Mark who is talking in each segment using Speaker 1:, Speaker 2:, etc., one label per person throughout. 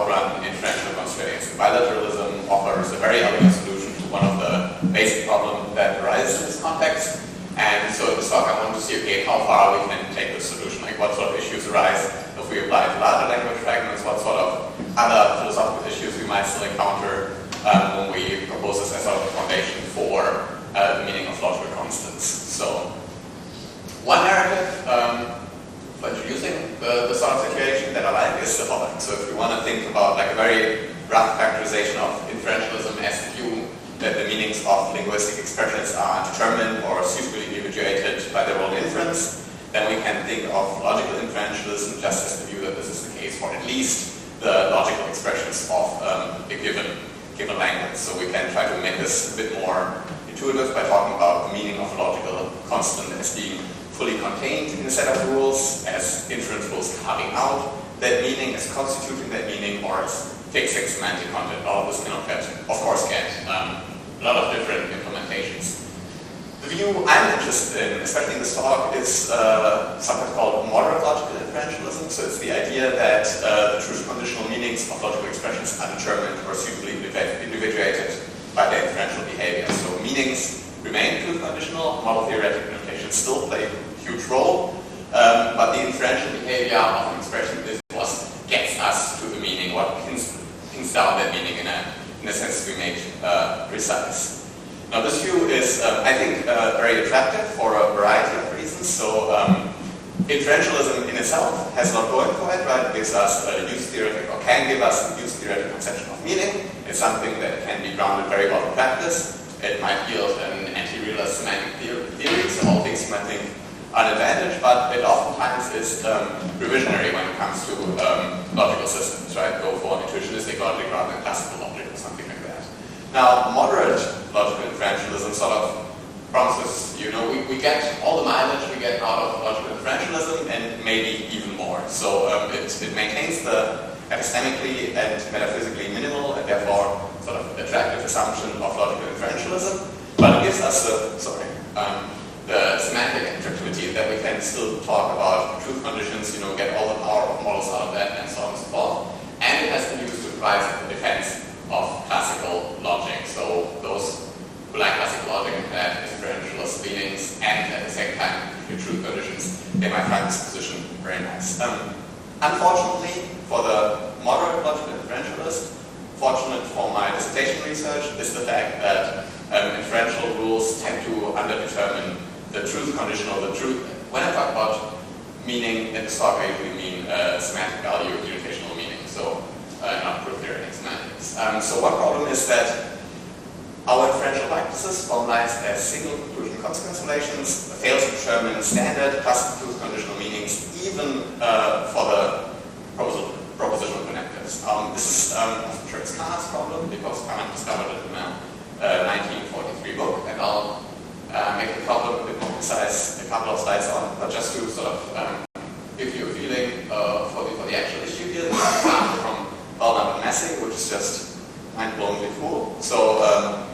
Speaker 1: run inferential constraints. Bilateralism offers a very elegant solution to one of the basic problems that arises in this context. And so in this talk, I want to see, okay, how far we can take this solution, like what sort of issues arise if we apply to larger language fragments, what sort of other philosophical issues we might still encounter when we propose this as sort of a foundation for the meaning of logical constants. So one narrative for introducing the sort of situation that I like is the following. So if you want to think about like a very rough characterization of inferentialism as the view that the meanings of linguistic expressions are determined or suitably individuated by their own inference, then we can think of logical inferentialism just as the view that this is the case for at least the logical expressions of a given language. So we can try to make this a bit more intuitive by talking about the meaning of a logical constant as being fully contained in a set of rules, as inference rules carving out that meaning, as constituting that meaning, or as fixing semantic content. All of this can, of course, get a lot of different implementations. The view I'm interested in, especially in this talk, is something called moderate logical inferentialism. So it's the idea that the truth conditional meanings of logical expressions are determined or suitably individuated by their inferential behavior. So meanings remain truth conditional, model theoretic notation still play a huge role, but the inferential behavior of an expression is what gets us to the meaning, what pins down that meaning in a sense we make precise. Now this view is, I think, very attractive for a variety of reasons. So inferentialism in itself has a lot going for it, right? It gives us a use theoretic, or can give us a use theoretic conception of meaning. It's something that can be grounded very well in practice. It might yield an anti-realist semantic theory, so all things you might think are an advantage, but it oftentimes is revisionary when it comes to logical systems, right? Go for intuitionistic logic rather than classical logic or something like that. Now, moderate logical inferentialism sort of promises, we get all the mileage we get out of logical inferentialism and maybe even more. So it maintains the epistemically and metaphysically minimal and therefore sort of attractive assumption of logical inferentialism, but it gives us the semantic attractivity that we can still talk about truth conditions, get all the power of models out of that and so on and so forth. And it has been used to provide the defense of classical logic. So those who like classical logic and have inferentialist leanings and at the same time the truth conditions, they might find this position very nice. Unfortunately, for the moderate logical inferentialist, fortunate for my dissertation research, is the fact that inferential rules tend to underdetermine the truth condition or the truth. When I talk about meaning in this talk, I usually mean semantic value or computational meaning, so not proof theoretic semantics. So one problem is that our inferential practices, formalized as single conclusion consequence relations, fail to determine standard classical truth conditional meanings, even for the propositional connectives. This is, I'm sure it's Kahn's problem, because Kahn discovered it in a 1943 book, and I'll make the problem a bit more precise a couple of slides on, but just to sort of give you a feeling for the actual issue here. This is an example from Bellman and Massey, which is just mind-blowingly cool. So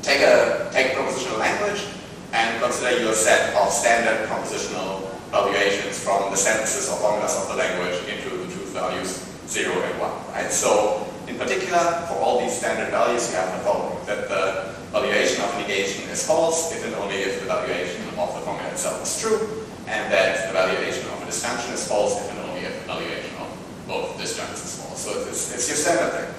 Speaker 1: take a propositional language and consider your set of standard propositional valuations from the sentences or formulas of the language into the truth values 0 and 1, right? So in particular, for all these standard values, you have the following: that the valuation of negation is false if and only if the valuation of the formula itself is true, and that the valuation of a disjunction is false if and only if the valuation of both disjuncts is false. So it's your standard thing.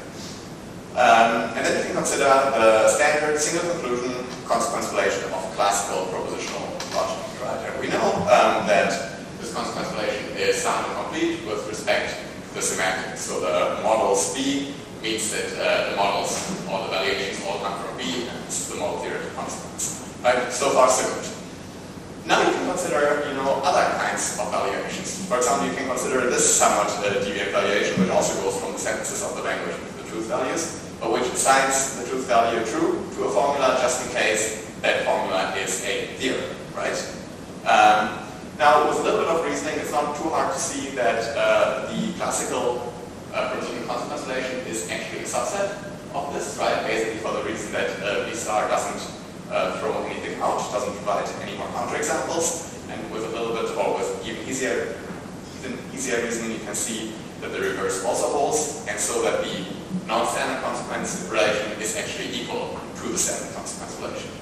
Speaker 1: And then you can consider the standard single conclusion consequence relation of classical propositional logic, right? And we know that this consequence relation is sound and complete with respect to the semantics. So the models B means that the models or the valuations all come from B, and this is the model theoretic consequence. Right? So far, so good. Now you can consider, other kinds of valuations. For example, you can consider this somewhat deviant valuation, which also goes from the sentences of the language into the truth values, but which assigns the truth value true to a formula just in case that formula is a theorem, right? Now, with a little bit of reasoning, it's not too hard to see that the classical propositional consequence relation is actually a subset of this, right? Basically for the reason that B star doesn't throw anything out, doesn't provide any more counterexamples, and with a little bit, or with even easier reasoning, you can see that the reverse also holds, and so that the non-standard consequence relation is actually equal to the standard consequence relation.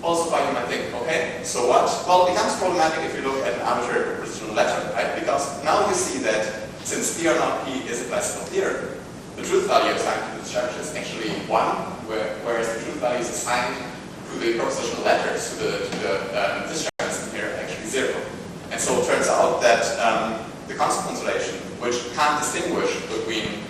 Speaker 1: Also, you might think, okay, so what? Well, it becomes problematic if you look at an arbitrary propositional letter, right? Because now you see that since P or not P is a classical theorem, the truth value assigned to the discharge is actually 1, whereas the truth value is assigned to the propositional letters, to the discharges in here, actually 0. And so it turns out that the consequence relation, which can't distinguish between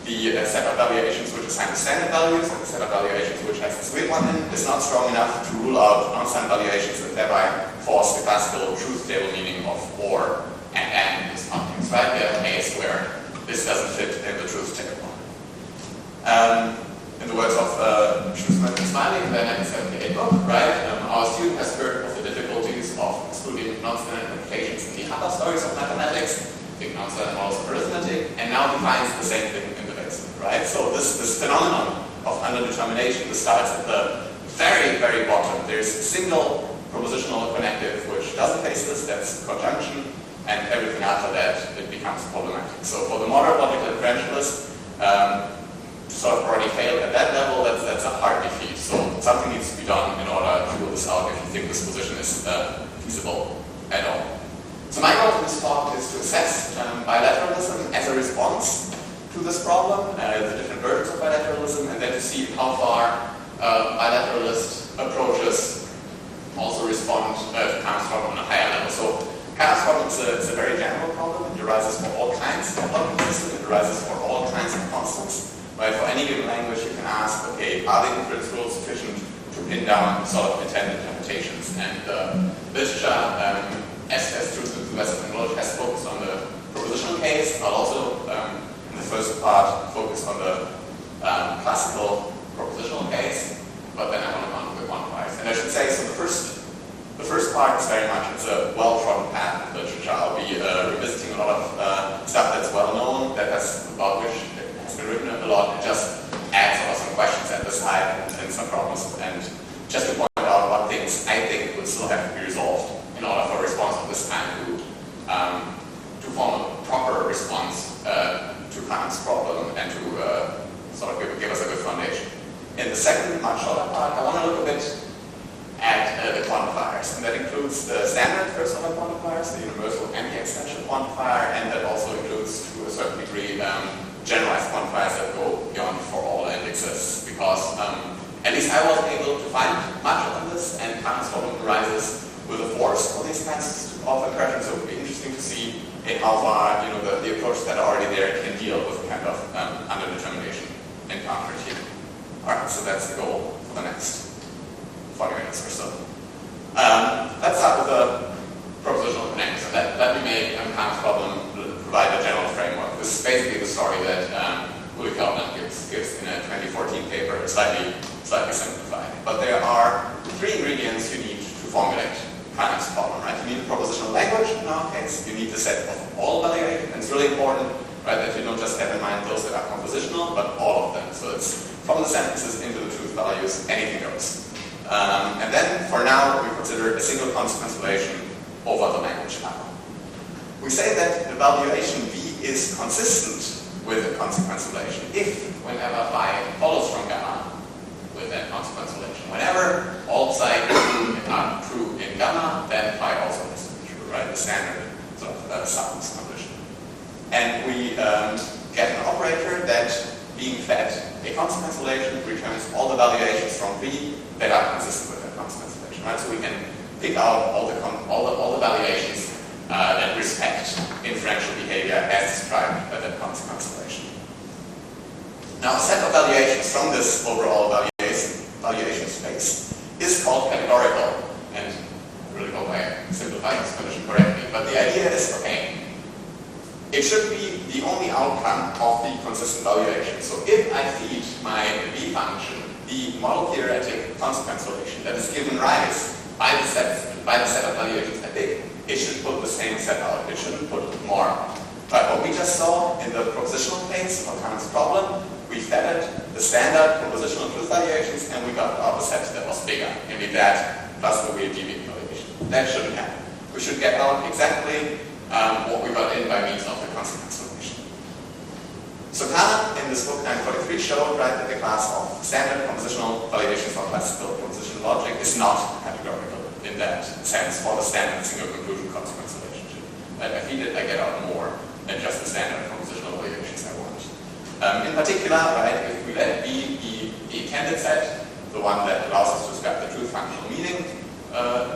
Speaker 1: the set of valuations which assign the standard values and the set of valuations which has this weird one in, is not strong enough to rule out non-standard valuations and thereby force the classical truth table meaning of or and in this context, right? We have a case where this doesn't fit in the truth table. In the words of Sebastian Speitel in the 1978 book, right? Our student has heard of the difficulties of excluding non-standard interpretations in the other stories of mathematics, think non-standard models of arithmetic, and now defines the same thing in the basement, right? So this phenomenon of underdetermination, this starts at the very, very bottom. There's a single propositional connective which doesn't face this, that's conjunction, and everything after that, it becomes problematic. So for the moderate logical differentialist, sort of already failed at that level, that's a hard defeat. So something needs to be done in order to rule this out if you think this position is feasible at all. So my goal for this talk is to assess bilateralism as a response to this problem, the different versions of bilateralism, and then to see how far bilateralist approaches also respond to Kant's problem on a higher level. So Kant's problem is a very general problem. It arises for all kinds of logical systems. It arises for all kinds of constants. Right? For any given language, you can ask, okay, are the inference rules sufficient to pin down sort of intended interpretations? And literature, as truth to the Western knowledge, has focused on the propositional case. I'll also, in the first part, focus on the classical propositional case, but then I want to go on to the quantifiers. And I should say, so the first part is very much, it's a well-trodden path in literature. I'll be revisiting a lot of stuff that's well known, about which has been written a lot. It just adds also some questions at the side and some problems. And just to point out what things I think would still have to be resolved in order for a response of this kind to form a proper response to Kant's problem and to sort of give us a good foundation. In the second, much shorter part, I want to look a bit at the quantifiers, and that includes the standard first order quantifiers, the universal and the extension quantifier, and that also includes, to a certain degree, generalized quantifiers that go beyond for all indexes, because at least I wasn't able to find much on this, and Kant's problem arises with a force for these kinds of impressions. So it would be interesting to see how far the approaches that are already there can deal with kind of underdetermination encountered here. Alright, so that's the goal for the next 40 minutes or so. Let's start with the propositional connectors. So let me make Kant's problem provide a general framework. This is basically the story that Logicality gives in a 2014 paper, slightly simplified. But there are 3 ingredients you need to formulate Kant's problem, right? You need a propositional language in our case. You need the set of all valuations. And it's really important, right, that you don't just have in mind those that are compositional, but all of them. So it's from the sentences into the truth values, anything goes. And then, for now, we consider a single consequence relation over the language level. We say that the valuation V is consistent with the consequence relation if, whenever phi follows from gamma with that consequence relation. Whenever all psi are true in gamma, then phi also has to be true, right? The standard sort of sounds condition. And we get an operator that, being fed a consequence relation, returns all the valuations from V that are consistent with that consequence relation, right? So we can pick out all the valuations that respect inferential behavior as described by that consequence relation. Now, a set of valuations from this overall valuation space is called categorical, and I really hope I simplified this condition correctly. But the idea is, okay, it should be the only outcome of the consistent valuation. So if I feed my V function the model theoretic consequence relation that is given rise by the set of valuations at big, it should put the same set out. It shouldn't put more out. But what we just saw in the propositional case of Kant's problem, we fed it the standard propositional truth valuations, and we got out a set that was bigger, namely that plus the weird deviant valuation. That shouldn't happen. We should get out exactly what we got in by means of the consequence relation. So Kahn, in this book 943, showed, right, that the class of standard compositional validation for classical propositional logic is not categorical in that sense for the standard single conclusion consequence relationship. Right? I feed it, I get out more than just the standard compositional validations I want. In particular, right, if we let B be the intended set, the one that allows us to describe the truth functional meaning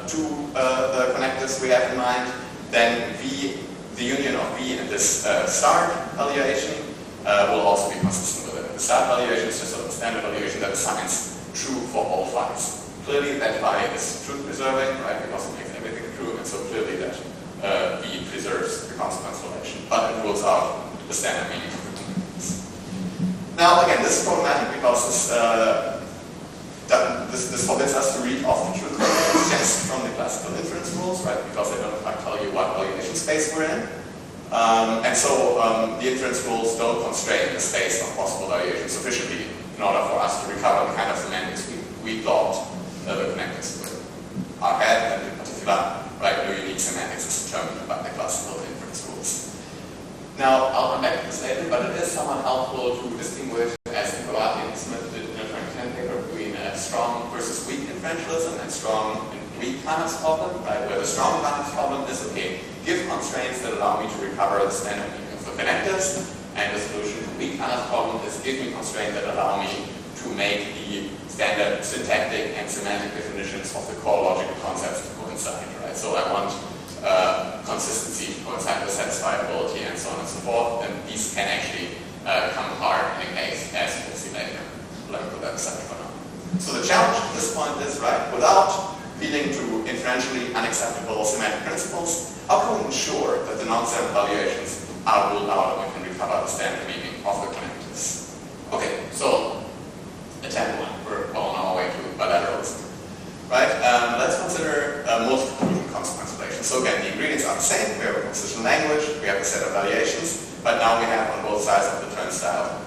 Speaker 1: to the connectors we have in mind, then V, the union of V and this star valuation will also be consistent with it. The star valuation is just a standard valuation that assigns true for all phi's. Clearly that phi is truth preserving, right, because it makes everything true, and so clearly that V preserves the consequence relation, but it rules out the standard meaning of the connectors. Now again, this is problematic because this forbids us to read off the truth values just from the classical inference rules, right, because they don't quite tell you what validation space we're in. And so the inference rules don't constrain the space of possible variations sufficiently in order for us to recover the kind of semantics we thought the connectors are had, and in particular, right, no unique semantics is determined by the classical inference rules. Now, I'll come back to this later, but it is somewhat helpful to distinguish, as Logicality and Smith did in a 2010 paper, between strong versus weak inferentialism and strong and weak Carnot's problem, right, where the strong Carnot's problem is, okay, give constraints that allow me to recover the standard meaning of the connectors, and the solution to weak Carnot's problem is give me constraints that allow me to make the standard syntactic and semantic definitions of the core logical concepts to coincide, right? So I want consistency to coincide with satisfiability and so on and so forth, and these can actually come hard in a case, as you will see later. Let me put that aside for now. So the challenge at this point is, right, without feeding to inferentially unacceptable semantic principles, how can we ensure that the non-standard valuations are ruled out and we can recover the standard meaning of the connectors? Okay, so attempt one. We're well on our way to bilateralism. Right? Let's consider multi-conclusion consequence relations. So again, the ingredients are the same. We have a compositional language, we have a set of variations, but now we have on both sides of the turnstile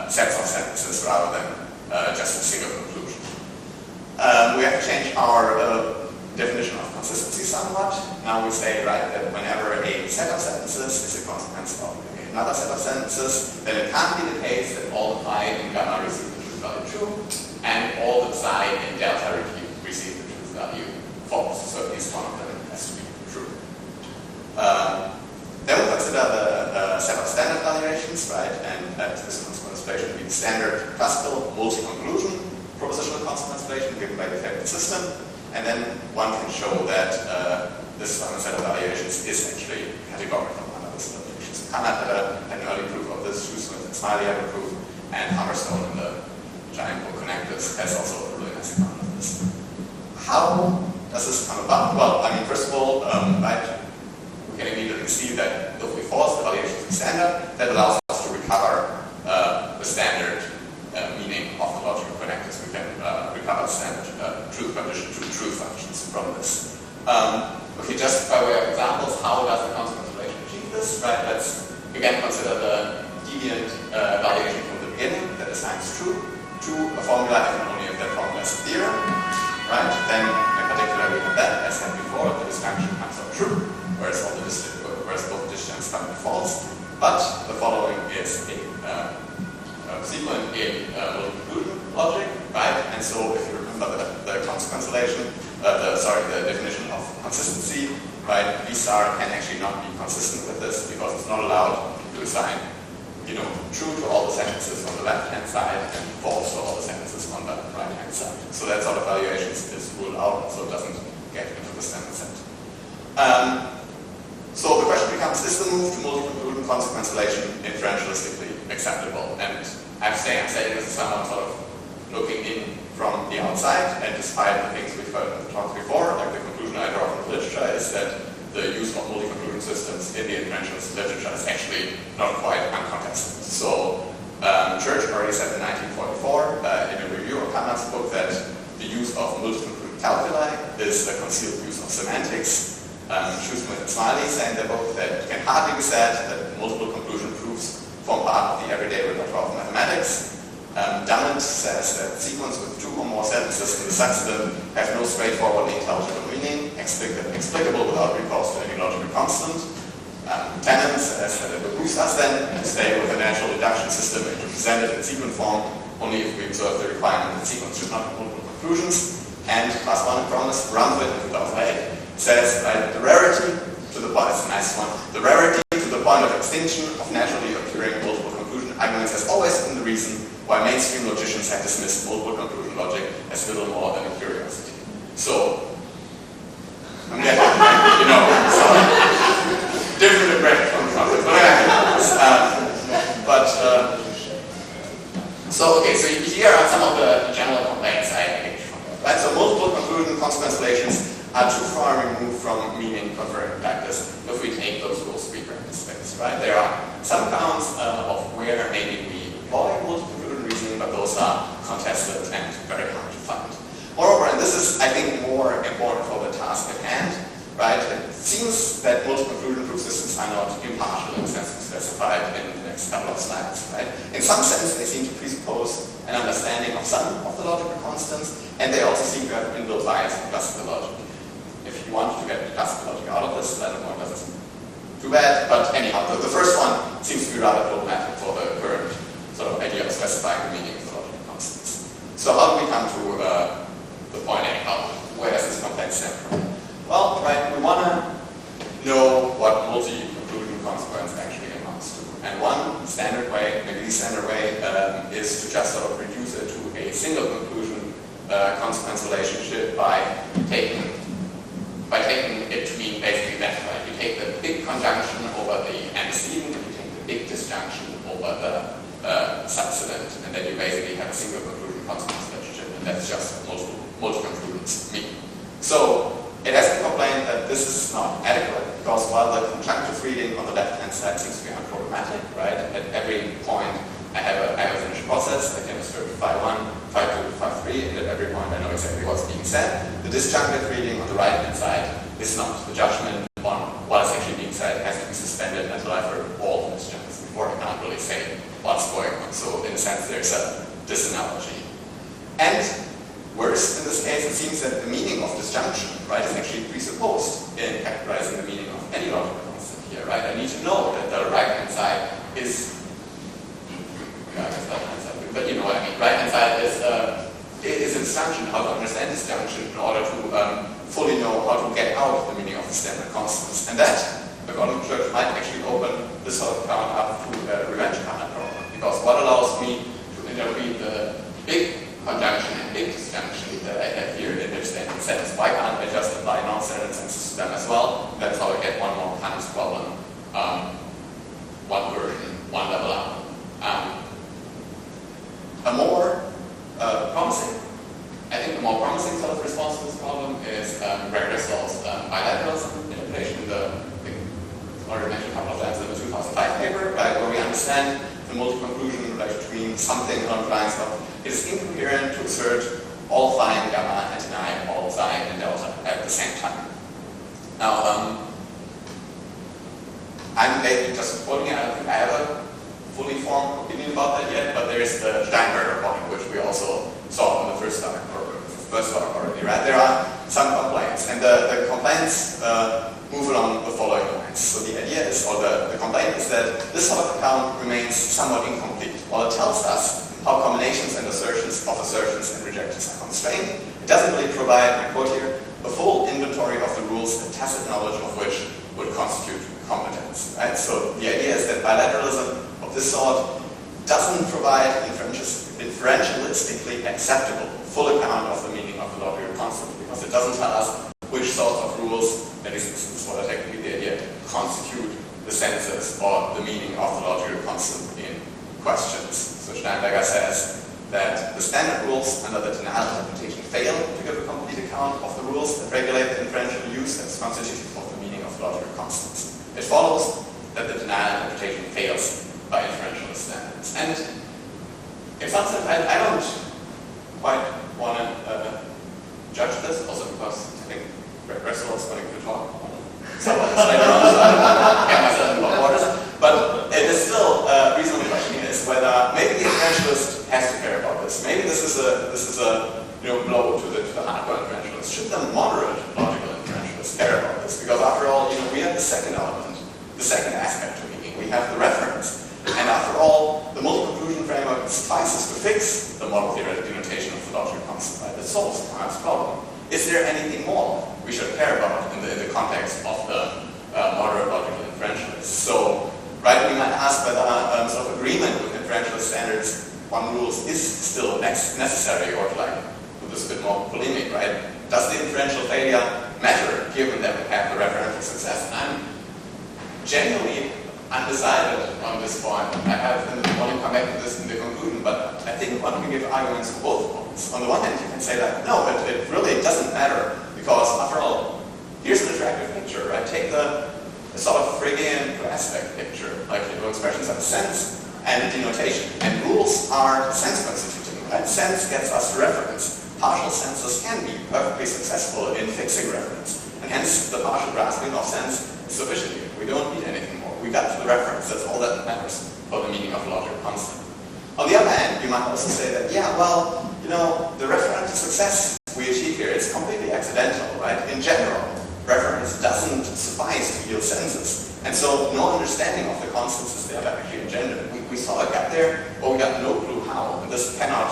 Speaker 1: sets of sentences rather than just a single conclusion. We have to change our definition of consistency somewhat. Now we say, right, that whenever a set of sentences is a consequence of another set of sentences, then it can't be the case that all the phi in gamma receive the truth value true, and all the psi in delta receive the truth value false. So at least one of them has to be true. Then we consider the set of standard valuations, right, and this consequence relation will be the standard classical multi-conclusion propositional consequence relation given by the effective system, and then one can show that this set of valuations is actually categorical under this valuation. So Carnot had an early proof of this, Smith and Smiley have a proof, and Hammerstone in the giant book Connectors has also a really nice account of this. How does this come about? Well, I mean, first of all, right, we can immediately see that if we force the valuation to standard, that allows us to recover the standard meaning of the logical connectors. We can recover standard truth condition to truth functions from this. Okay, just by way of examples, how does the consequence relation achieve this? Right, let's again consider the deviant valuation from the beginning that assigns true to a formula if and only if that formula is a theorem. Right, then in particular we have that, as said before, the disjunction comes out true, whereas both disjuncts come out false. But the following is a sequence in multi-conclusion logic, right? And so if you remember the consequence relation, the definition of consistency, right? V star can actually not be consistent with this because it's not allowed to assign, true to all the sentences on the left-hand side and false to all the sentences on the right-hand side. So that sort of valuations is ruled out, so it doesn't get into the standard set. So the question becomes, is the move to multi-conclusion consequence relation inferentialistically acceptable? And I'm saying this is someone sort of looking in from the outside, and despite the things we've heard in the talk before, like the conclusion I draw from the literature is that the use of multi-conclusion systems in the inferentialist literature is actually not quite uncontested. So Church already said in 1944 in a review of Carnot's book that the use of multi-conclusion calculi is the concealed use of semantics. Smith and Smiley say in their book that it can hardly be said that multiple conclusion proofs form part of the everyday repertoire of mathematics. Dummett says that sequence with two or more sentences in the substantive have no straightforward intelligible meaning, explicable without recourse to any logical constant. Tenon says that it behooves us then to stay with the natural deduction system and to present it in sequence form only if we observe the requirement that sequence should not have multiple conclusions. And class 1 promise runs it in 2008 says that the rarity to the point, it's a nice one, the rarity to the point of extinction of naturally occurring multiple conclusion arguments has always been the reason why mainstream logicians have dismissed multiple conclusion logic as little more than a curiosity. So, I'm getting, sorry, different impression from Trump, so here are some of the general complaints I make from it, right? So multiple conclusion consequence relations are too far removed from meaning conferring practice if we take those rules to be practice space, right? There are some counts of where maybe we employ multiple conclusion reasoning, but those are contested and very hard to find. Moreover, and this is, I think, more important for the task at hand, right? It seems that multiple conclusion proof systems are not impartial in the sense specified in the next couple of slides, right? In some sense, they seem to presuppose an understanding of some of the logical constants, and they also seem to have inbuilt bias in classical logic. If you want to get classical logic out of this, I don't know if that's too bad, but anyhow, the first one seems to be rather problematic for the current sort of idea of specifying the meaning of the logical constants. So how do we come to the point anyhow? Where does this complaint stem from? Well, right, we want to know what multi-conclusion consequence actually amounts to. And one standard way, maybe the standard way, is to just sort of reduce it to a single conclusion consequence relationship by taking it to mean basically that, right? You take the big conjunction over the antecedent, and you take the big disjunction over the subsequent, and then you basically have a single conclusion consequence relationship, and that's just what multi-conclusions mean. So it has been complained that this is not adequate, because while the conjunctive reading on the left-hand side seems to be unproblematic, right? At every point I have a finished process, I can assert phi 1, phi 2, phi 3, and at every point I know exactly what's being said. The disjunctive reading on the right-hand side is not. The judgment on what is actually being said has to be suspended until I've heard all the disjunctions before I can't really say what's going on. So in a sense there's a disanalogy. And worse, in this case, it seems that the meaning of disjunction, right, is actually presupposed in characterizing the meaning of any logical constant here, right? I need to know that the right-hand side is, but you know what I mean. Right-hand side is a disjunction, how to understand disjunction in order to fully know how to get out of the meaning of the standard constants. And that, according to Church, might actually open this sort of count up to a revenge counter problem. Because what allows me to interpret the big conjunction and big disjunction that I have here in their standard sense. Why can't I just apply non-standard senses to them as well? That's how I get one more times problem, one version, one level up. I think the more promising sort of response to this problem is Greg Russell's bilateralism interpretation, already mentioned a couple of times in the 2005 paper, right, where we understand the multi-conclusion relation between something along the lines of it is incoherent to assert all phi and gamma and deny all psi and delta at the same time. Now, I'm maybe just quoting it. I don't think I have a fully formed opinion about that yet, but there's the Steinberger point, which we also saw in the first talk already, right? There are some complaints, and the complaints move along the following lines. So the idea is, or the complaint is that this sort of account remains somewhat incomplete. While it tells us how combinations and assertions and rejections are constrained, it doesn't really provide, I quote here, a full inventory of the rules, the tacit knowledge of which would constitute competence. Right? So the idea is that bilateralism of this sort doesn't provide inferentialistically acceptable full account of the meaning of the logical constant, because it doesn't tell us which sorts of rules, that is, this is what I technically the idea, constitute the senses or the meaning of the logical constant in questions. So Steinberger says that the standard rules under the denial interpretation fail to give a complete account of the rules that regulate the inferential use as constitutive of the meaning of logical constants. It follows that the denial interpretation fails by inferentialist standards. And in some sense, I don't quite want to judge this, also because I think Greg Russell is going to talk on some of this later on, so I don't get myself involved waters. But it is still a reasonable question here is whether maybe the inferentialist has to care about this. Maybe this is a blow to the hardcore inferentialist. Should the moderate logical inferentialist care about this? Because after all, we have the second element the second aspect to meaning. We have the reference. And after all, the multi-conclusion framework suffices to fix the model theoretic denotation of the logical constant, right? It solves the Fermat's problem. Is there anything more we should care about in the context of the moderate logical inferentialists? So, right, we might ask whether sort of agreement with inferentialist standards on rules is still necessary, or to like put this a bit more polemic, right? Does the inferential failure matter given that we have the referential success? And I'm genuinely undecided on this point. I want to come back to this in the conclusion, but I think one can give arguments for both points. On the one hand, you can say that no, it really doesn't matter, because after all, here's an attractive picture, right? Take the sort of Phrygian aspect picture, like expressions have sense and denotation, and rules are sense constituting, right? Sense gets us to reference. Partial senses can be perfectly successful in fixing reference, and hence the partial grasping of sense is sufficient here. We don't need anything more. We got to the reference. That's all that matters for the meaning of a logical constant. On the other hand, you might also say that, yeah, well, you know, the referential success we achieve here is completely accidental, right? In general, reference doesn't suffice to yield senses. And so no understanding of the constants is thereby actually engendered. We saw a gap there, but we got no clue how. And this cannot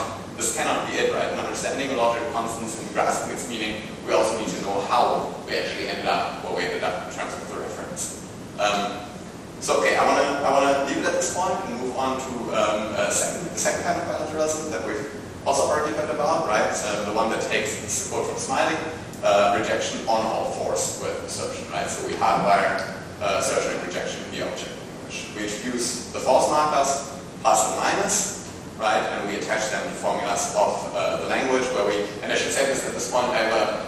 Speaker 1: be it, right? In understanding a logical constants and grasping its meaning, we also need to know how we actually ended up where we ended up in terms of the reference. So okay, I wanna leave it at this point and move on to the second kind of bilateralism that we've also already heard about, right? The one that takes this quote from Smiley, rejection on all fours with assertion, right? So we hardwire assertion and rejection in the object language. We introduce the false markers, plus and minus, right? And we attach them to formulas of the language where and I should say this at this point, I have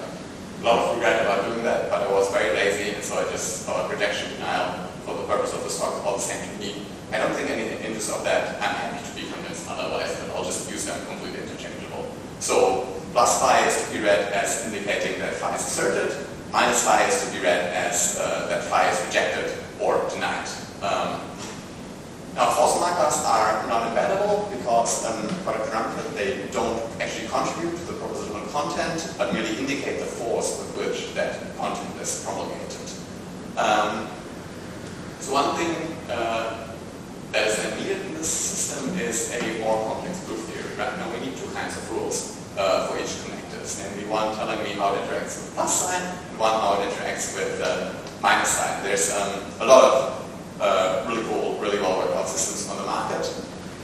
Speaker 1: a lot of regret about doing that, but I was very lazy, and so I just thought rejection denial for the purpose of this talk is all the same to me. I don't think any interest of that. I'm happy to be convinced otherwise, but I'll just use them completely interchangeable. So plus phi is to be read as indicating that phi is asserted, minus phi is to be read as that phi is rejected or denied. Now false markers are non-embeddable because, quite granted, they don't actually contribute to the propositional content, but merely indicate the force with which that content is promulgated. So one thing that is needed in this system is a more complex proof theory. Right now we need two kinds of rules for each connectors, namely one telling me how it interacts with plus sign and one how it interacts with minus sign. There's a lot of really cool, really well worked out systems on the market.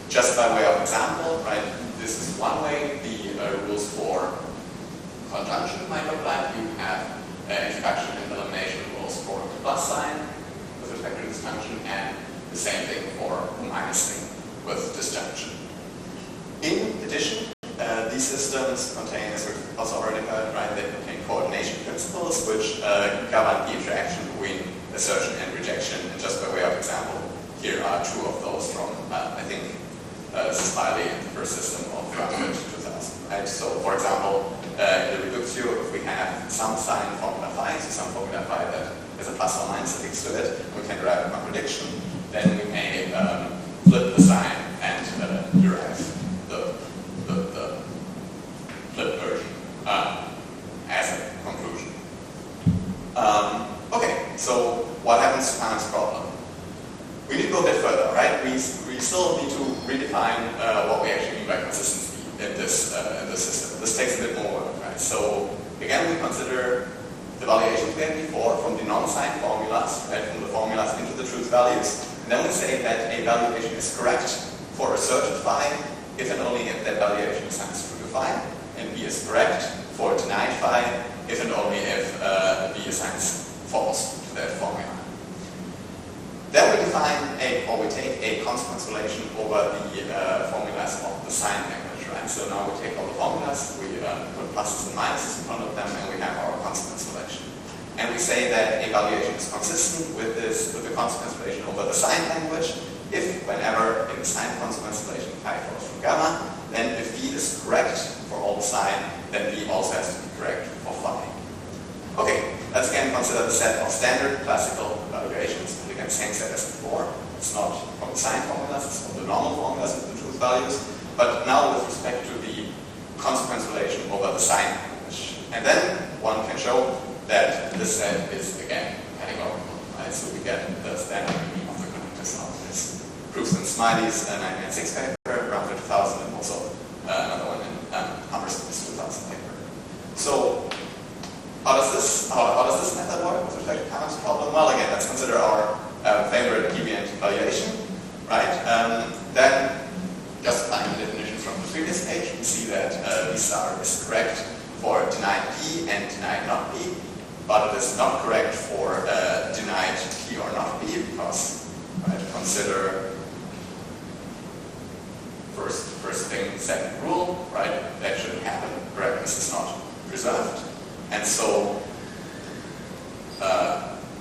Speaker 1: Just by way of example, right, this is one way the rules for conjunction might look like. You have introduction and elimination rules for the plus sign with respect to disjunction, and the same thing for the minus thing with disjunction. In addition, these systems contain, as we've also already heard, right, they contain coordination principles which govern the interaction between assertion and rejection. And just by way of example, here are two of those from, I think, Speitel in the first system of 2000. Right? So, for example, in the reductio, if we have some sign formula phi, so some formula phi that has a plus or minus affixed to it, we can derive a contradiction. Then we may flip the sign and derive the flip version as a conclusion. Okay, so what happens to Fermat's problem? We need to go a bit further, right? We still need to redefine what we actually mean by consistency in this system. This takes a bit more work, right? So again, we consider the valuations we had before from the non-signed formulas, right? From the formulas into the truth values. And then we say that a valuation is correct for asserted phi if and only if that valuation assigns true to phi, and B is correct for denied phi if and only if B assigns false to that formula. Then we define we take a consequence relation over the formulas of the sign language, right? So now we take all the formulas, we put pluses and minuses in front of them, and we have our consequence relation. And we say that a valuation is consistent with the consequence relation over the sign language if, whenever in the sign consequence relation phi follows from gamma, then if B is correct for all the sign, then B also has to be correct for phi. Okay, let's again consider the set of standard classical evaluations. Again, same set as before. It's not from the sign formulas, it's from the normal formulas with the truth values. But now with respect to the consequence relation over the sign language. And then one can show that this set is again categorical. Right? right? So we get the standard meaning of the connectors out of this proofs and smileys 1996 paper, around 2000, and also another one in Amsterdam's 2000 paper. So how does this method work with respect to Kaman's problem? Well, again, let's consider our favorite deviant valuation, right? Then just applying the definitions from the previous page, we see that V star is correct for denied P and denied not P, but it is not correct for denied P or not P, because consider first thing, second rule, right? That shouldn't happen. Correctness is not preserved, and so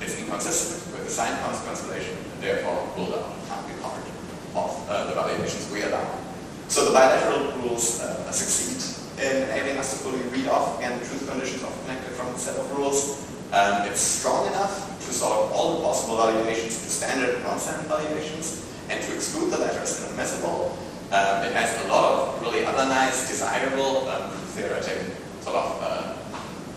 Speaker 1: it's inconsistent with the sign consequence relation, and therefore ruled out. Can't be part of the valuations we allow. So the bilateral rules succeed in enabling us to fully read off again the truth conditions of connected from the set of rules. It's strong enough to solve all the possible valuations to standard and non-standard valuations, and to exclude the latter as inadmissible. It has a lot of really other nice, desirable, theoretic sort of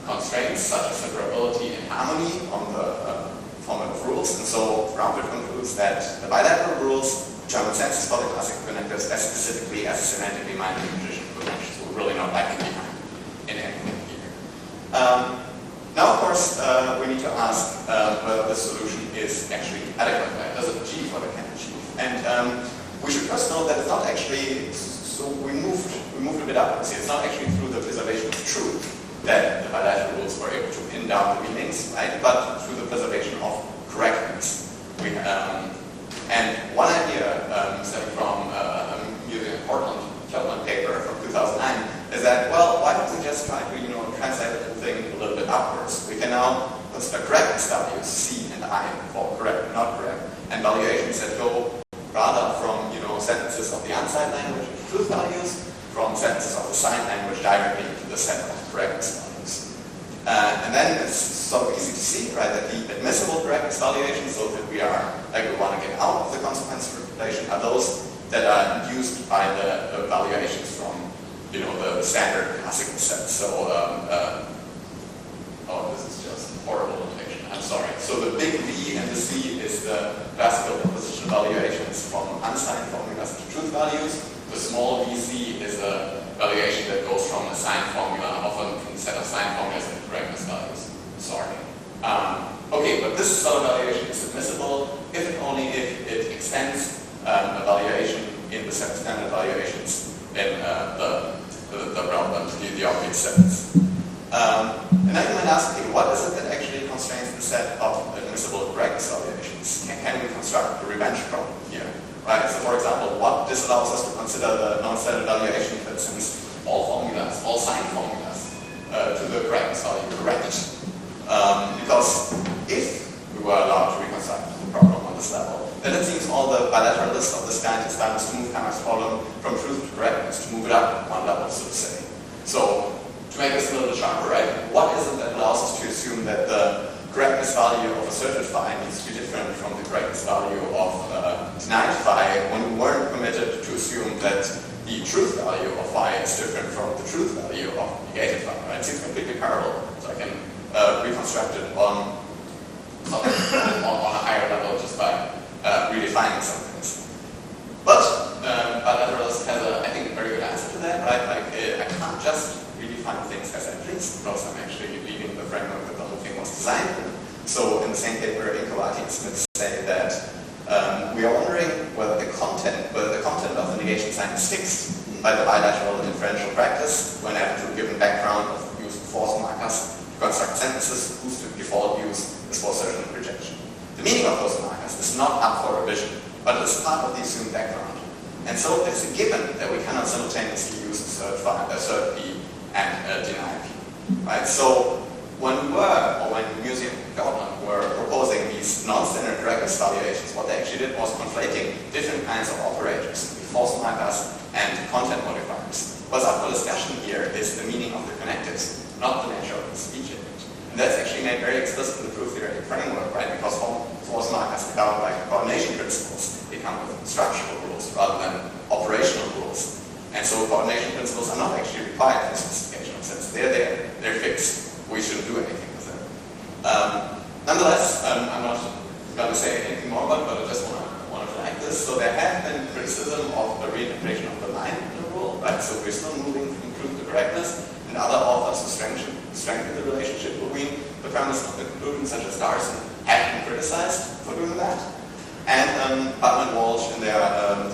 Speaker 1: constraints, such as separability and harmony on the format of rules. And so Frameworks concludes that the bilateral rules, which are consensus for the classical connectors, as specifically as a semantically minded position connections, we're really not lagging behind in anything here. Now, of course, we need to ask whether the solution is actually adequate. Right? Does it achieve what it can achieve? And we should first note that it's not actually, so we moved a bit upwards here. It's not actually through the preservation of truth that the bilateral rules were able to pin down the meanings, right? But through the preservation of correctness. And one idea stemming from using a Portland paper from 2009 is that, well, why don't we just try to translate the whole thing a little bit upwards? We can now consider correctness values C and I for correct and not correct, and valuations that go rather from sentences of the unsigned language into truth values, from sentences of the signed language directly into the set of correctness values. And then it's sort of easy to see, right, that the admissible correctness valuations, so that we want to get out of the consequence relation, are those that are induced by the valuations from the standard classical set. So this is just horrible notation. I'm sorry. So the big V and the C is the classical proposition valuations from unsigned formulas to truth values. The small VC is a valuation that goes from a signed formula, often from a set of signed formulas and correctness values. Sorry. Okay, but this sort of valuation is admissible if and only if it extends a valuation in the set of standard valuations in the relevant, the obvious sets. And then you might ask, okay, what is it that actually constrains the set of admissible correctness valuations? Can we construct a revenge problem here? Right? So for example, what disallows us to consider the non-standard valuation that sends all formulas, all signed formulas, to the correctness value correct? Because if we were allowed to reconstruct the problem on this level, then it seems all the bilateralists of this kind is done is to move Kaman's problem from truth to correctness, to move it up one level, so to say. So to make this a little sharper, right? What is it that allows us to assume that the correctness value of asserted phi needs to be different from the correctness value of denied phi, when we weren't permitted to assume that the truth value of phi is different from the truth value of negated phi, right? It seems completely parallel. So I can reconstruct it on a higher level just by redefining some things. But Bilateralist has I think, a very good answer to that, right? Like, I can't just redefine things as I please, because I'm actually leaving the framework that the whole thing was designed in. So in the same paper, Logicality and Smith say that we are wondering whether the content of the negation sign is fixed by the bilateral inferential practice whenever to a given background of use of force markers to construct sentences whose default use is for assertion and rejection. The meaning of those markers is not up for revision, but it is part of the assumed background. And so it's a given that we cannot simultaneously use assert P and deny P. Right? So when Museum and Gauntlet were proposing these non-standard correctness valuations, what they actually did was conflating different kinds of operators, force markers and content modifiers. What's up for discussion here is the meaning of the connectives, not the nature of the speech image. And that's actually made very explicit in the proof theoretic framework, right? Because force markers become like coordination principles. They come with structural rules rather than operational rules. And so coordination principles are not actually required for specification of sets. They're there, they're fixed. We shouldn't do anything with them. Nonetheless, I'm not going to say anything more about it, but I just want to flag this. So there had been criticism of the reinterpretation of the line in the rule, right? So we're still moving from truth to correctness, and other authors who strengthen the relationship between the premise and the conclusion, such as Darson, have been criticized for doing that. And Butler and Walsh in their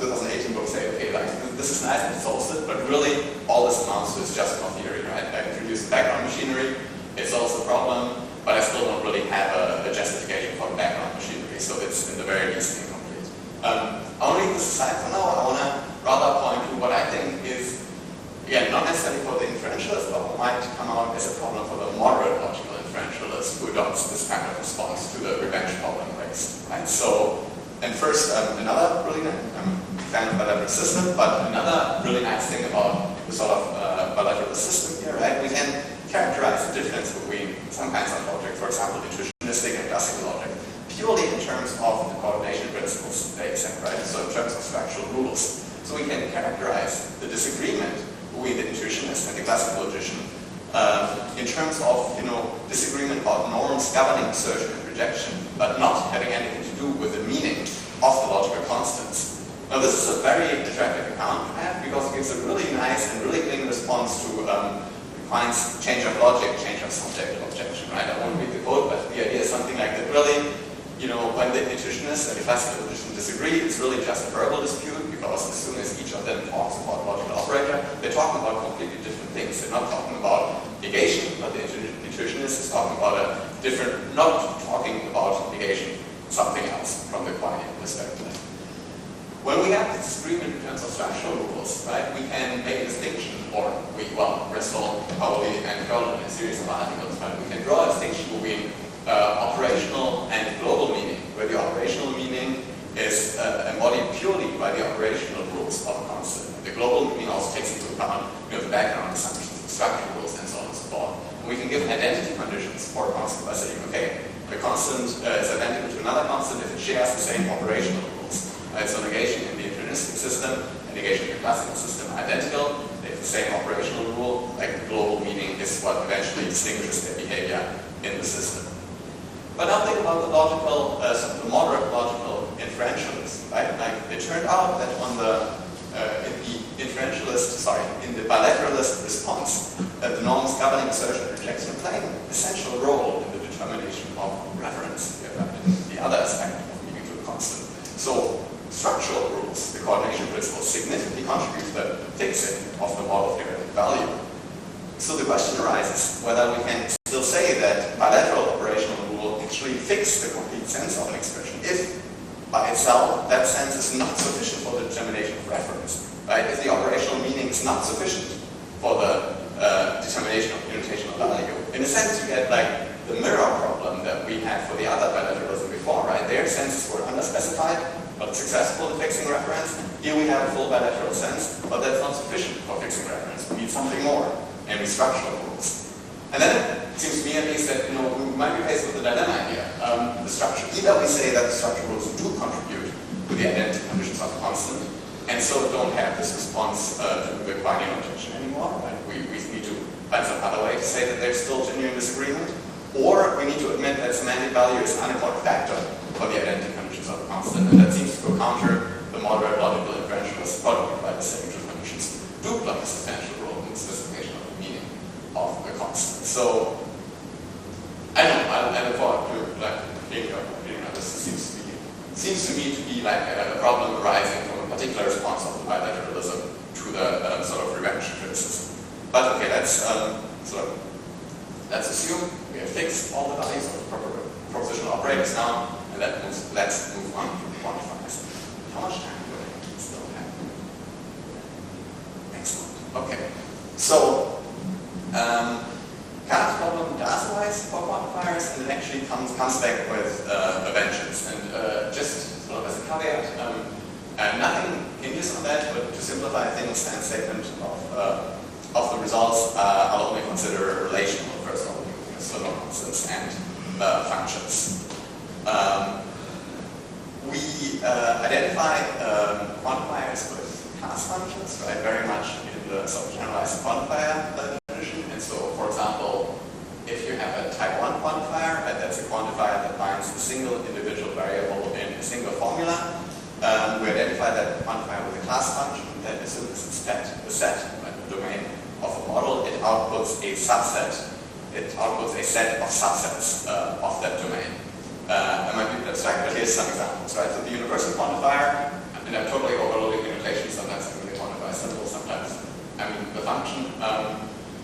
Speaker 1: 2018 book say, okay, like, this is nice and it solves it, but really all this amounts to is just more theory, right? I introduced background machinery, it solves the problem, but I still don't really have a justification for background machinery, so it's in the very least incomplete. I'll leave this aside for now. I want to rather point to what I think is, again, not necessarily for the inferentialist, but what might come out as a problem for the moderate logical inferentialist who adopts this kind of response to the revenge problem raised, right? So, and first, another really nice, I'm a fan of bilateral system, but another really nice thing about the sort of bilateral system here, right? We can characterize the difference between some kinds of logic, for example, intuitionistic and classical logic, purely in terms of the coordination principles they accept, right? So in terms of structural rules. So we can characterize the disagreement between the intuitionist and the classical logician in terms of, disagreement about norms governing assertion and rejection, but not having anything to do with the meaning of the logical constants. Now this is a very attractive account to have because it gives a really nice and really clean response to finds change of logic, change of subject of objection, right? I won't read the quote, but the idea is something like that. Really, when the intuitionists and the classical logician disagree, it's really just a verbal dispute because as soon as each of them talks about logical operator, they're talking about completely different things. They're not talking about negation, but the intuitionist is talking about a different, not talking about negation, something else from the quantum perspective. When we have this disagreement in terms of structural rules, right, we can make a distinction, or Bristol, Pauli, and Curlin in a series of articles, right, we can draw a distinction between operational and global meaning, where the operational meaning is embodied purely by the operational rules of a constant. The global meaning also takes into account the background assumptions, the structural rules, and so on and so forth. And we can give identity conditions for a constant by saying, okay, the constant is identical to another constant if it shares the same operational rules. So negation in the intuitionistic system and negation in the classical system are identical. They have the same operational rule, like the global meaning is what eventually distinguishes their behavior in the system. But now think about the logical, the moderate logical inferentialist, right? Like it turned out that on in the bilateralist response, the norms governing assertion and rejection play an essential role in the determination of reference, the other aspect of meaning to a constant. So structural rules, the coordination principles, significantly contribute to the fixing of the model theoretic value. So the question arises whether we can still say that bilateral operational rule actually fix the complete sense of an expression if by itself that sense is not sufficient for the determination of reference. Right? If the operational meaning is not sufficient for the determination of innotational value. In a sense, you get like the mirror problem that we had for the other bilateralism before, right? Their senses were underspecified, but successful in fixing reference. Here we have a full bilateral sense, but that's not sufficient for fixing reference. We need something more, namely structural rules. And then it seems to me at least that we might be faced with a dilemma here. The structure, either we say that the structural rules do contribute to the identity conditions of a constant, and so don't have this response to the quantum notation anymore. Right? We need to find some other way to say that there's still genuine disagreement, or we need to admit that semantic value is an unimportant factor for the identity conditions of a constant, and that seems to go counter the moderate logical inferentialist probably by the same truth conditions do play a substantial role in the specification of the meaning of the constant. So I don't know, I look forward to hearing your opinion on this. It seems to me to be like a problem arising from a particular response of the bilateralism to the sort of revenge criticism. But okay, let's assume we have fixed all the values of propositional operators now, and let's move on to quantifiers. How much time do I still have? Excellent. Okay. So kind of problem does arise for quantifiers, and it actually comes back with a vengeance. And just sort of as a caveat, nothing hinges on that, but to simplify things, stand statement of the results, I'll only consider relational first order slimmer constants and functions. We identify quantifiers with class functions, right? Very much in the sort of generalized quantifier tradition. And so, for example, if you have a type 1 quantifier, right, that's a quantifier that binds a single individual variable identify that quantifier with a class function that assumes a set, like the domain of a model. It outputs a subset. It outputs a set of subsets of that domain. It might be abstract, but here's some examples, right? So the universal quantifier, and I'm totally overloading the notation. Sometimes I mean the quantifier symbol, sometimes I mean the function.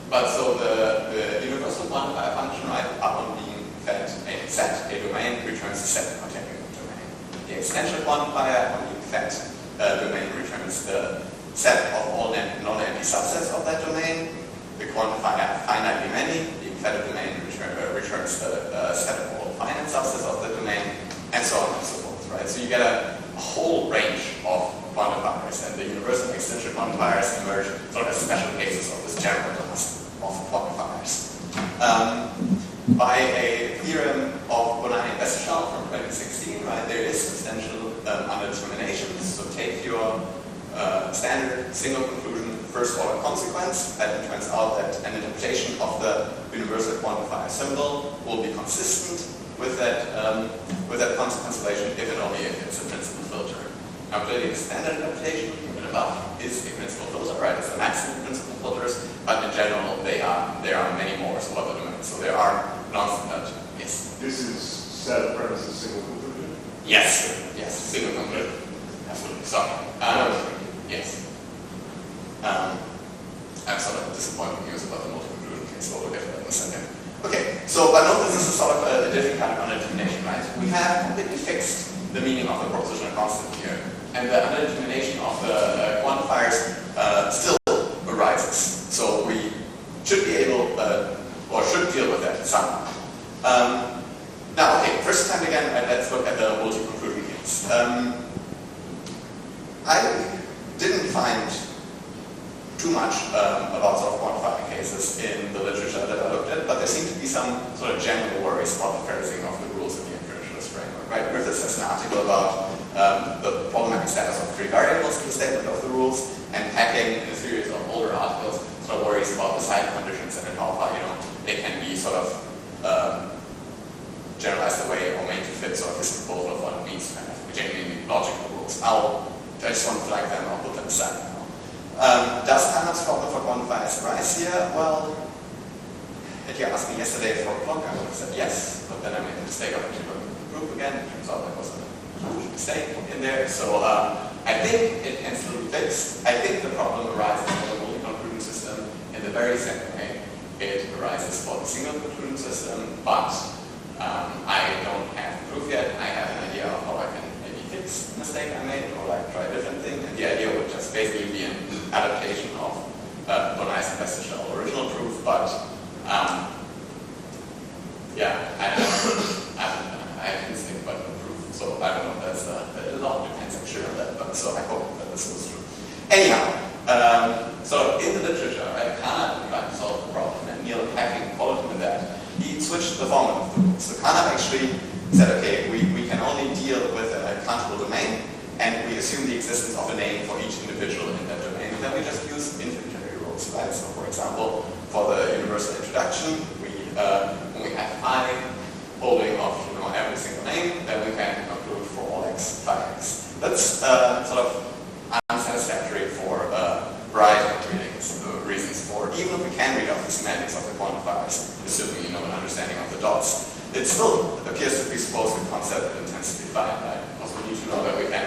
Speaker 1: But so the universal quantifier function, right, upon being fed a set, a domain, returns a set containing the domain. The extension quantifier, upon being fed a domain, returns the set of all non-empty subsets of that domain. The quantifier finitely many, being fed a domain, returns the set of all finite subsets of the domain, and so on and so forth, right? So you get a whole range of quantifiers, and the universal and extension quantifiers emerge sort of as special cases of this general class of quantifiers. By a theorem of Bonani and Westerschall from 2016, right, there is substantial underdeterminations. So take your standard single conclusion first order consequence, and it turns out that an interpretation of the universal quantifier symbol will be consistent with that consequence relation if and only if it's a principal filter. Now clearly the standard interpretation above is a principal filter, right? It's the maximum principal filters, but in general there are many more other domains. So there are non-standard. Yes.
Speaker 2: This is set of premises single conclusion?
Speaker 1: Yes. Yes. Single conclusion. Absolutely. Sorry. Yes. I'm sort of disappointed news about the multi-conclusion case, but we'll get to that in a second. Okay, so but note this is sort of a different kind of underdetermination, right? We have completely fixed the meaning of the propositional constant here, and the underdetermination of the quantifiers still arises. So we should be able, or should deal with that somehow. Now, okay, first time again, let's look at the multi-conclusion case. I didn't find too much about sort of quantifying cases in the literature that I looked at, but there seem to be some sort of general worries about the phrasing of the rules in the inferentialist framework. Right? Griffiths has an article about the problematic status of free variables in the statement of the rules, and Hacking, in a series of older articles, sort of worries about the side conditions and how far they can be sort of generalized away or made to fit sort of his proposal of what it means to have genuinely logical rules. I just want to flag them. I'll put them aside now. Does Carnap's problem for quantifiers arise here? Well, if you asked me yesterday at 4 o'clock, I would have said yes, but then I made the mistake of actually looking at the group again. It turns out there was a huge mistake in there. So I think it can still be fixed. I think the problem arises for the multi-conclusion system in the very same way it arises for the single conclusion system, but I don't have the proof yet. I have an idea of how I can maybe fix the mistake I made or like try a different thing. And the idea would just basically be an adaptation of Bonai's and Westerschall original proof, but yeah, I have instinct about the proof, so I don't know. That's a lot depends actually on that, but so I hope that this was true. Anyhow, so in the literature, right, Carnap tried to solve the problem, and Neil Hacking followed him with that. He switched the format of the rules. So Carnap actually said, okay, we can only deal with a countable domain, and we assume the existence of a name for each individual in that domain, and then we just use infinitary rules, right? So for example, for the universal introduction, when we have I holding of every single name, then we can conclude for all x phi x. That's sort of unsatisfactory for a variety of reasons. For even if we can read out the semantics of the quantifiers, assuming an understanding of the dots, it still appears to presuppose the concept that intends to be defined. Right? Also, we need to know that we can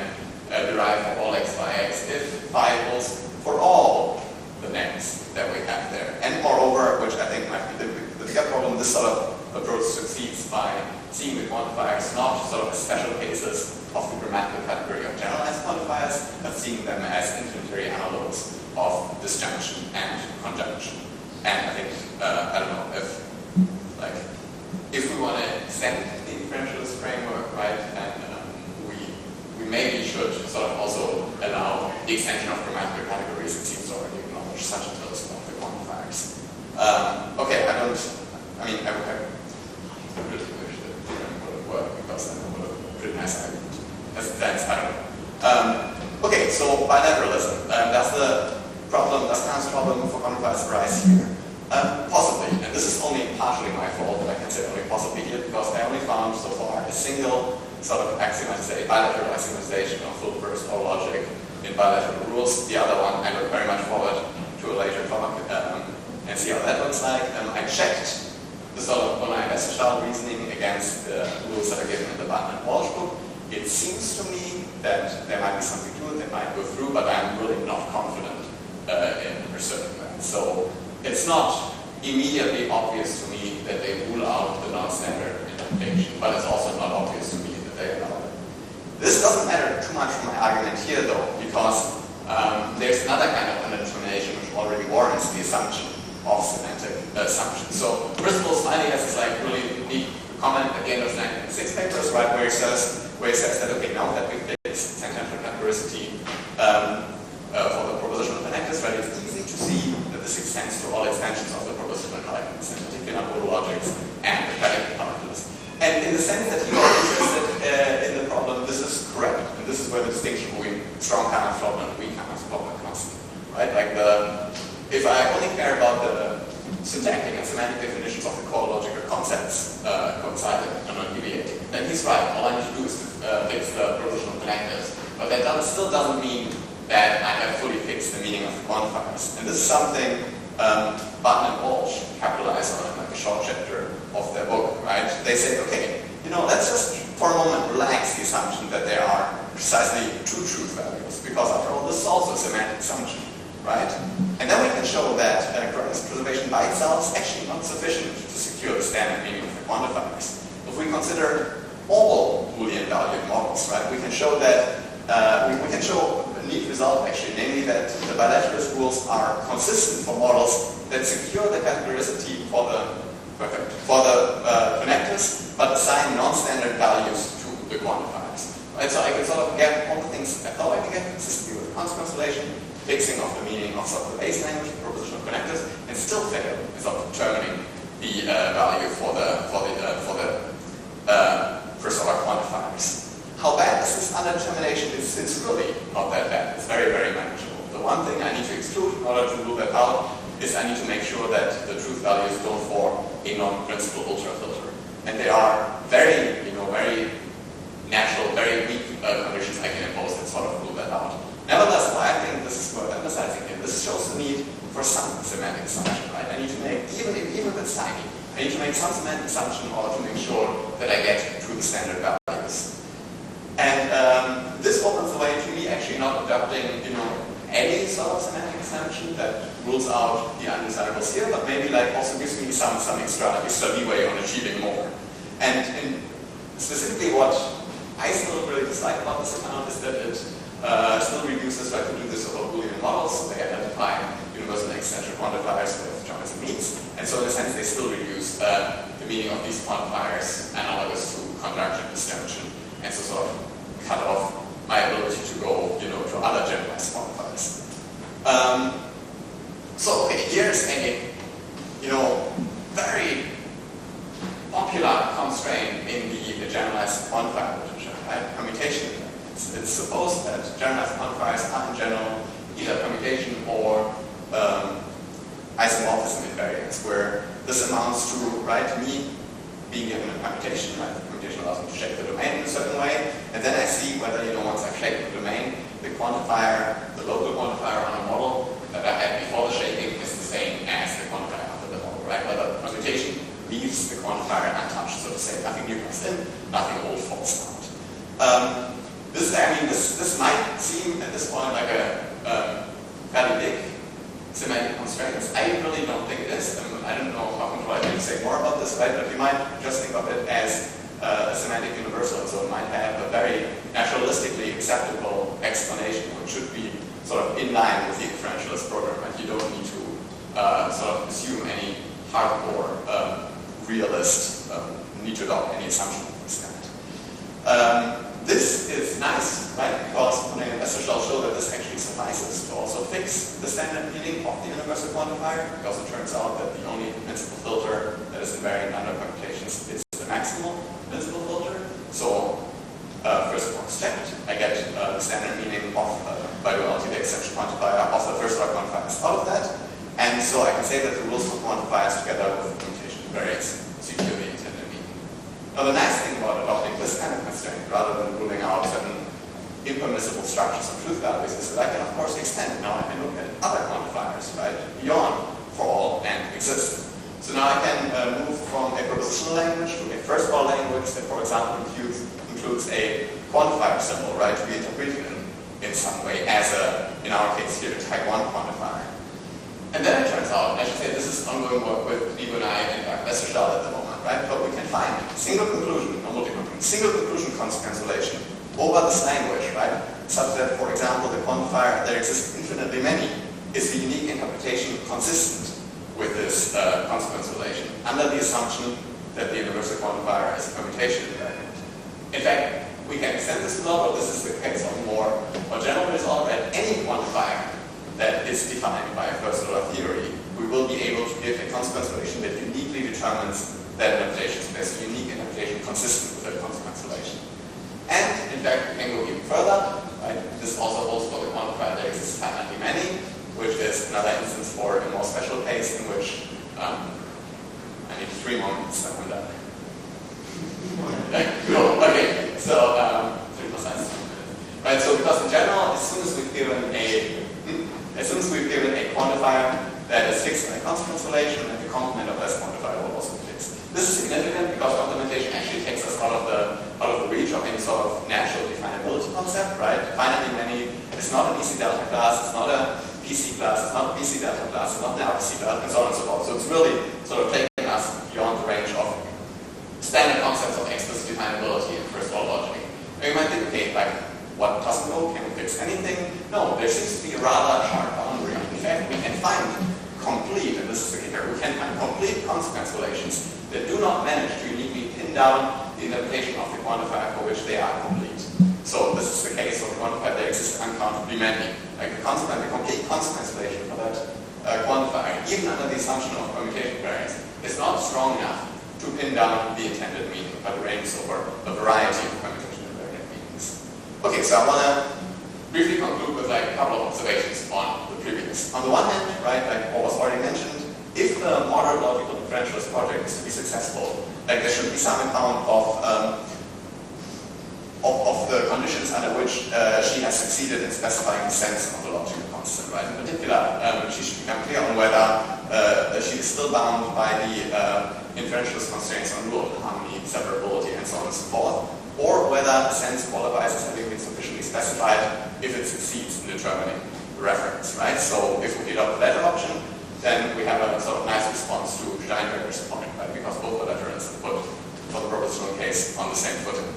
Speaker 1: derive for all x phi x if phi holds for all the names that we have there. And moreover, which I think might be the bigger problem, this sort of approach succeeds by seeing the quantifiers not sort of as special cases of the grammatical category of generalized quantifiers, but seeing them as infinitary analogues of disjunction and conjunction. And I think, I don't know, if we want to extend the inferentialist framework, right, and we maybe should sort of also allow the extension of grammatical categories. It seems to already acknowledge such a close of the quantifiers. Okay, I really wish that the theorem would have worked, because then it would have been a pretty nice argument. That's I don't know. Okay, so bilateralism. Does Carnap's problem for quantifiers arise here? Possibly, and this is only partially my fault, but I can say only possibly here, because I only found so far a single sort of bilateral axiomatization of full burst or logic in bilateral rules. The other one, I look very much forward to a later talk and see how that looks like. I checked the sort of Westerstahl reasoning against the rules that are given in the Barton and Walsh book. It seems to me that there might be something to it that might go through, but I'm really not confident in asserting that. So it's not immediately obvious to me that they rule out the non-standard interpretation, but it's also not obvious to me that they allow it. This doesn't matter too much for my argument here, though, because there's another kind of underdetermination which already warrants the assumption of semantic assumption. So Bristol Smiley has this like really neat comment at the end of the 1996 papers, right, where he says that, okay, now that we've fixed sentential categoricity for the propositional connectors, right, it's easy to see that this extends to all extensions of the propositional arguments, in particular modal logics and the predicate calculus. And in the sense that you are interested in the problem, this is correct. And this is where the distinction between strong Canon's problem and weak Canon's problem comes in, right? Like if I only care about the syntactic and semantic definitions of the core logical concepts coinciding and not deviating, then he's right. All I need to do is fix the propositional connectors. But that still doesn't mean that I have fully fixed the meaning of the quantifiers. And this is something Barton and Walsh capitalize on in like a short chapter of their book, right? They say, okay, let's just for a moment relax the assumption that there are precisely two truth values, because after all, this is also a semantic assumption, right? And then we can show that correctness preservation by itself is actually not sufficient to secure the standard meaning of the quantifiers. If we consider all Boolean valued models, right, we can show that we can show a neat result actually, namely that the bilateralist rules are consistent for models that secure the categoricity for the connectors, but assign non-standard values to the quantifiers. Right? So I can sort of get all the things I thought I could get consistently with the constellation, fixing of the meaning of sort of the base language, propositional connectors, and still fail in sort of determining the value for the first order quantifiers. How bad is this underdetermination? It's really not that bad. It's very, very manageable. The one thing I need to exclude in order to rule that out is I need to make sure that the truth values don't form a non-principal ultra-filter. And there are very, very natural, very weak conditions I can impose that sort of rule that out. Nevertheless, why I think this is worth emphasizing here, this shows the need for some semantic assumption, right? I need to make, even if it's tiny, I need to make some semantic assumption in order to make sure that I get to the standard values. And this opens the way to me actually not adopting, any sort of semantic assumption that rules out the undesirables here, but maybe like also gives me some extra leeway on achieving more. And specifically what I still really dislike about this account is that it still reduces, like, to do this over Boolean models. So they identify universal extension quantifiers with joints and means. And so in a sense they still reduce the meaning of these quantifiers analogous to conjunction disjunction. And so sort of cut off my ability to go, to other generalized quantifiers. So okay, here's a, very popular constraint in the generalized quantifier literature, right? Commutation. It's supposed that generalized quantifiers are in general either commutation or isomorphism invariance, where this amounts to, right, me being given a commutation, right? The commutation allows me to shape the domain in a certain way, and then I see whether, once I've shaped the domain, the quantifier, the local quantifier on a model that I had before the shaping is the same as the quantifier after the model, right? Whether the commutation leaves the quantifier untouched, so to say, nothing new comes in, nothing old falls out. This might seem at this point like a fairly big semantic constraints. I really don't think it is. I don't know how control I can say more about this, right? But you might just think of it as a semantic universal, so it might have a very naturalistically acceptable explanation, which should be sort of in line with the differentialist program, and you don't need to sort of assume any hardcore realist need to adopt any assumption of this kind. This is nice, right? Because Westerstahl showed that this actually suffices to also fix the standard meaning of the universal quantifier, because it turns out that the only principal filter that is invariant under computations is the maximal principal filter. So first order is checked. I get the standard meaning of, by duality, the extension quantifier of the first order quantifiers out of that. And so I can say that the rules for quantifiers together with the commutation invariance secure the intended meaning. Now the nice thing about adopting this kind of constraint, rather than ruling out certain impermissible structures of truth values, is that I can of course extend it. Now I can look at other quantifiers, right, beyond for all and exist. So now I can move from a propositional language to a first-order language that, for example, includes a quantifier symbol, right, to be interpreted in some way as a, in our case here, a type 1 quantifier. And then it turns out, I should say this is ongoing work with Ivo and I and Westerstahl at the moment, right, but we can find single conclusion, or multi-conclusion, single conclusion consequence relation over this language, right, such that, for example, the quantifier there exists infinitely many is the unique interpretation consistent with this consequence relation, under the assumption that the universal quantifier is a permutation invariant. In fact, we can extend this result, but this is the case of more general result, that any quantifier that is defined by a first-order theory, we will be able to give a consequence relation that uniquely determines that interpretation space, a unique interpretation consistent with that consequence relation. And, in fact, we can go even further, right? This also holds for the quantifier that exists finitely many, which is another instance for a more special case in which I need 3 moments to wind up. Cool. Okay, so 3 plus minus 2 minutes. Right, so because in general, as soon as we've given a quantifier that is fixed in a consequence relation, and the complement of this quantifier will also be fixed. This is significant because complementation actually takes us out of the reach of any sort of natural definability concept, right? Finitely many is not an EC delta class, it's not a PC class, it's not a PC delta class, it's not an RPC class, and so on and so forth. So it's really sort of taking us beyond the range of standard concepts of explicit definability in first-order logic. And you might think, okay, like, what doesn't go? Can we fix anything? No, there seems to be a rather sharp boundary. In fact, we can find complete, and this is the kicker, we can find complete consequence relations that do not manage to uniquely pin down the interpretation of the quantifier for which they are complete. So this is the case of the quantifier that exists uncountably many. Like the complete consequence relation for that quantifier, even under the assumption of permutation variance, is not strong enough to pin down the intended meaning, but ranges over a variety of permutation invariant meanings. Okay, so I want to briefly conclude with like a couple of observations on the previous. On the one hand, right, like what was already mentioned, if the moderate logical differentialist project is to be successful, like there should be some account of the conditions under which she has succeeded in specifying the sense of the logical constant, right? In particular, she should become clear on whether she is still bound by the inferentialist constraints on rule of harmony, separability, and so on and so forth, or whether the sense qualifies as having been sufficiently specified if it succeeds in determining the reference, right? So if we adopt the latter option, then we have a sort of nice response to Steinberger's point, right? Because both bilateralists are put for the propositional case on the same footing.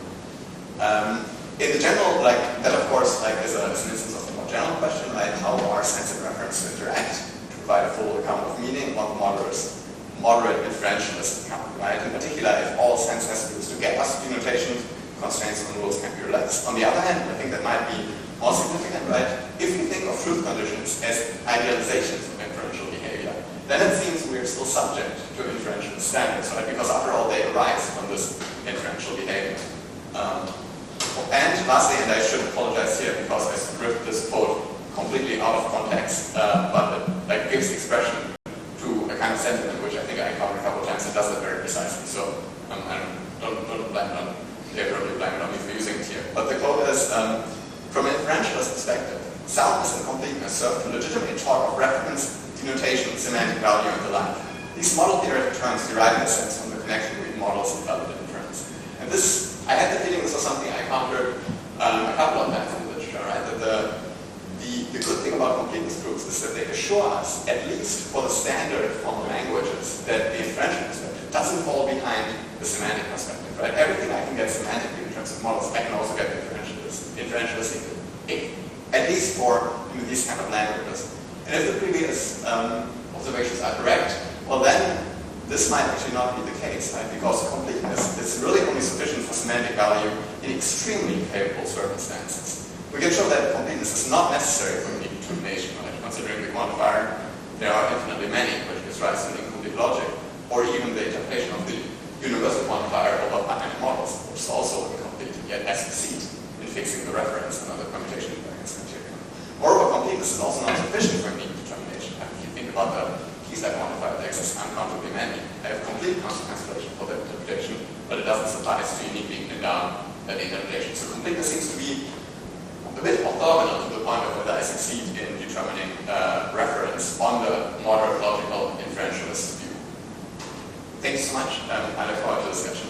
Speaker 1: In the general, like that of course, like is an instance of the more general question, right? How are sense and reference to interact to provide a full account of meaning on the moderate inferentialist account, right? In particular, if all sense has to do is to get us denotations, constraints and rules can be relaxed. On the other hand, I think that might be more significant, right? If we think of truth conditions as idealizations of inferential behavior, then it seems we are still subject to inferential standards, right? Because after all, they arise from this inferential behavior. And lastly, and I should apologize here because I scripted this quote completely out of context, but it like, gives expression to a kind of sentiment which I think I encountered a couple of times. It does it very precisely. So I don't blame it on, deliberately blame it on me for using it here. But the quote is, from an inferentialist perspective, soundness and completeness serve to legitimately talk of reference, denotation, semantic value, and the like. These model theoretic terms derive in a sense from the connection between models and valid inference. And this, I had the feeling this was something I encountered a couple of times in the literature, right? That the good thing about completeness proofs is that they assure us, at least for the standard formal languages, that the inferential perspective doesn't fall behind the semantic perspective, right? Everything I can get semantically in terms of models, I can also get inferentialistic, at least for these kind of languages. And if the previous observations are correct, well then, this might actually not be the case, right? Because completeness is really only sufficient for semantic value in extremely favorable circumstances. We can show that completeness is not necessary for unique determination, right? Considering the quantifier, there are infinitely many, which gives rise to incomplete logic, or even the interpretation of the universal quantifier over finite models, which is also incomplete, yet has succeed in fixing the reference and other permutation invariance criteria. Moreover, completeness is also not sufficient for unique determination. If you think about the keys that quantify that exists uncountably many. I have complete consequence relation for that interpretation, but it doesn't supply the interpretation. So completeness seems to be a bit orthogonal to the point of whether I succeed in determining reference on the moderate logical inferentialist view. Thanks so much. I look forward to the discussion.